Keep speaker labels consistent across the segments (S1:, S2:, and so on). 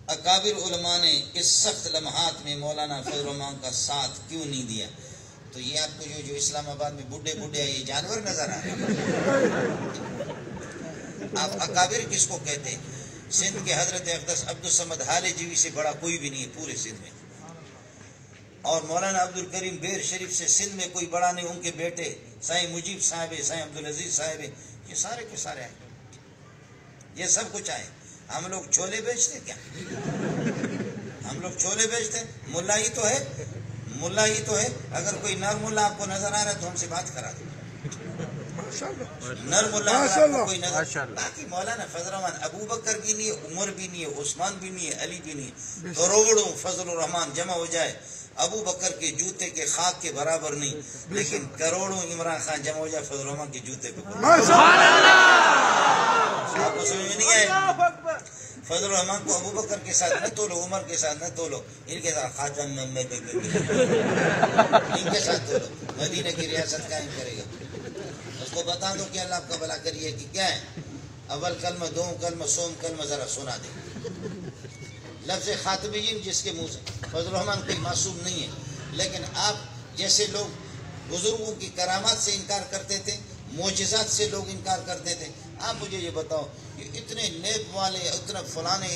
S1: اکابر علماء نے اس سخت لمحات میں مولانا فضل الرحمان کا ساتھ کیوں نہیں دیا؟ تو یہ آپ کو جو اسلام آباد میں بڈھے بڈھے یہ جانور نظر آ رہے ہیں. آپ اکابر کس کو کہتے ہیں؟ سندھ کے حضرت اقدس عبدالصمد حال جیوی سے بڑا کوئی بھی نہیں ہے پورے سندھ میں. اور مولانا عبد الکریم بیر شریف سے سندھ میں کوئی بڑا نہیں. ان کے بیٹے سائیں مجیب صاحب ہے، سائیں عبدالعزیز صاحب ہے، یہ سارے کے سارے آئے، یہ سب کچھ آئے. ہم لوگ چھولے بیچتے کیا؟ ہم لوگ چھولے بیچتے؟ ملا ہی تو ہے، ملا ہی تو ہے. اگر کوئی نر ملا آپ کو نظر آ رہا ہے تو ہم سے بات کرا دو. نر ملا اگر آپ کو کوئی نظر. باقی مولانا فضل الرحمان ابو بکر بھی نہیں ہے، عمر بھی نہیں ہے، عثمان بھی نہیں ہے، علی بھی نہیں ہے. کروڑوں فضل الرحمان جمع ہو جائے ابو بکر کے جوتے کے خاک کے برابر نہیں، لیکن کروڑوں عمران خان جمع ہو جائے فضل الرحمان کے جوتے پہ. آپ کو سمجھ میں نہیں آئے؟ فضل الرحمان کو ابو بکر کے ساتھ نہ تولو، عمر کے ساتھ نہ تولو، ان کے ساتھ خاتم محمد ان کے ساتھ تولو. مدینہ کی ریاست قائم کرے گا. اس کو بتا دو کہ اللہ آپ کا بھلا کریے کہ کیا ہے. اول کلمہ، دوم کلمہ، سوم کلمہ ذرا سنا دے. لفظ خاتمین جس کے منہ سے. فضل الرحمان کوئی معصوم نہیں ہے، لیکن آپ جیسے لوگ بزرگوں کی کرامات سے انکار کرتے تھے، معجزات سے لوگ انکار کرتے تھے. آپ مجھے یہ بتاؤ کہ اتنے نیب والے، اتنا فلانے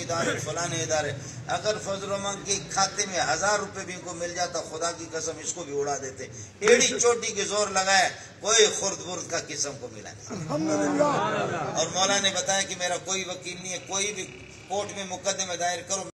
S1: ادارے، اگر فضل الرحمان کے کھاتے میں 1000 روپے بھی ان کو مل جاتا، خدا کی قسم اس کو بھی اڑا دیتے. ایڑی چوٹی کے زور لگایا، کوئی خرد برد کا قسم کو ملا نہیں. اور مولا نے بتایا کہ میرا کوئی وکیل نہیں ہے، کوئی بھی کورٹ میں مقدمہ دائر کرو